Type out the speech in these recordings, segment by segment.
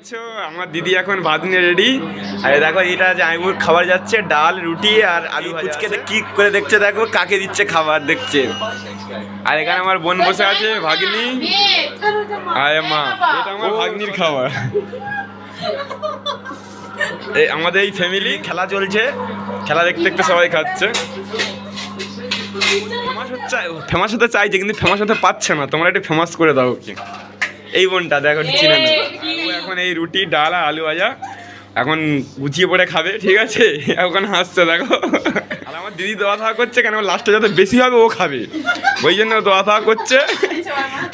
পাচ্ছ আমার দিদি এখন ভাত নিয়ে রেডি। আর দেখো এটা জামাইবুর খাবার যাচ্ছে, ডাল রুটি আর আলু ফুচকে কি করে দেখছে, দেখো কাকে দিচ্ছে খাবার দেখছে। আর এখানে আমার বোন বসে আছে, ভাগ্নি আর মা, এটা আমার ভাগ্নির খাবার। এই আমাদের এই ফ্যামিলি খেলা চলছে, খেলা দেখতে দেখতে সবাই খাচ্ছে। ফেমাস হতে চাইছে কিন্তু ফেমাস হতে পারছে না, তোমরা একটু ফেমাস করে দাও কি। এই বোনটা দেখো চিনে না, এখন এই রুটি ডাল আর আলু ভাজা এখন গুছিয়ে পড়ে খাবে, ঠিক আছে। এখন হাসছে দেখো। আর আমার দিদি দোয়া থাওয়া করছে, কেন লাস্টে যত বেশি হবে ও খাবে, ওই জন্য দোয়া থাওয়া করছে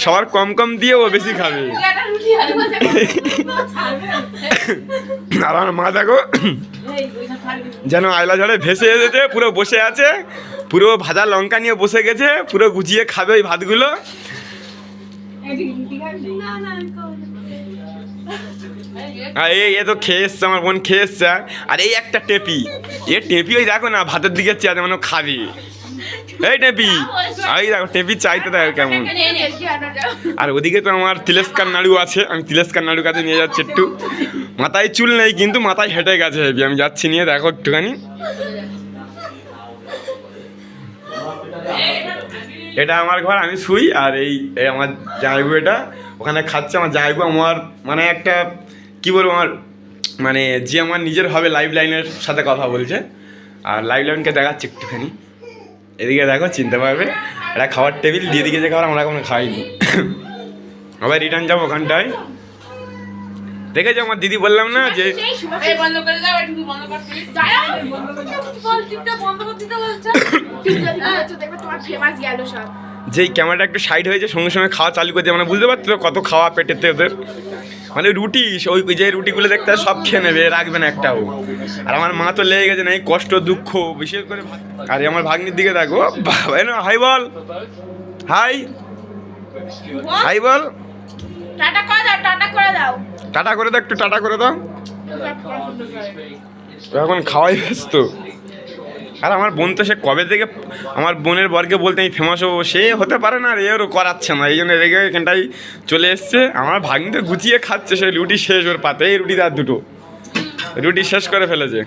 সবার কম কম দিয়ে ও বেশি খাবে। আর আমার মা দেখো যেন আয়লা ঝড়ে ভেসে এসেছে, পুরো বসে আছে, পুরো ভাজা লঙ্কা নিয়ে বসে গেছে, পুরো গুছিয়ে খাবে ওই ভাতগুলো। আর এই তো খেয়ে এসছে, আমার বোন খেয়ে এসছে। আর এই একটা টেপি, এ টেপি ওই দেখো না ভাতের দিকে চেয়ে মানে খাবি। এই টেপি, এই দেখো টেপি চাইতে দেখো কেমন। আর ওদিকে তো আমার তিলেস্কার নাড়ু আছে, আমি তিলেস্কার নাড়ু কাছে নিয়ে যাচ্ছি একটু। মাথায় চুল নেই কিন্তু মাথায় হেঁটে গেছে হেবি, আমি যাচ্ছি নিয়ে, দেখো একটুখানি। এটা আমার ঘর, আমি শুই। আর এই আমার জামাইবু এটা ওখানে খাচ্ছে। আমার জামাইবু আমার মানে একটা কি বলবো, আমার মানে যে আমার নিজের হবে লাইফ লাইনের সাথে কথা বলছে। আর লাইফ লাইনকে দেখাচ্ছে একটুখানি, এদিকে দেখো চিনতে পারবে। এটা খাবার টেবিল দিয়ে দিকে যে খাবার আমরা এখনো খাইনি। আবার রিটার্ন যাবো ওখানটায়। দেখেছো আমার দিদি বললাম না যে যেই ক্যামেরাটা একটু সাইড হয়েছে সঙ্গে সঙ্গে খাওয়া চালু করে দিয়ে, মানে বুঝতে পারছো কত খাওয়া পেটেতে ওদের। মানে রুটি, ওই যে রুটিগুলো দেখতে সব খেয়ে নেবে, রাখবে না একটাও। আর আমার মা তো লেগে গেছে না এই কষ্ট দুঃখ বিশেষ করে। আর আমার ভাগ্নির দিকে দেখো, বাবা হাই বল, হাই হাই বল, টাটা করে দাও, টাটা করে দাও, টাটা করে দাও, একটু টাটা করে দাও। এখন খাওয়াই ব্যস্ত। আর আমার বোন তো সে কবে থেকে আমার বোনের বরকে বলতে আমি ফেমাস হবো, সে হতে পারে না আর এরও করাচ্ছে না, এই জন্য রেগে এখানটাই চলে এসছে। আমার ভাগ্নি তো গুছিয়ে খাচ্ছে, সে রুটি শেষ ওর পাতে, এই রুটি আর দুটো রুটি শেষ করে ফেলেছে।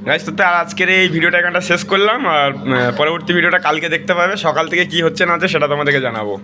গাইস তো আজকের এই ভিডিওটা এখানটা শেষ করলাম। আর পরবর্তী ভিডিওটা কালকে দেখতে পাবে, সকাল থেকে কি হচ্ছে না হচ্ছে সেটা তোমাদেরকে জানাবো।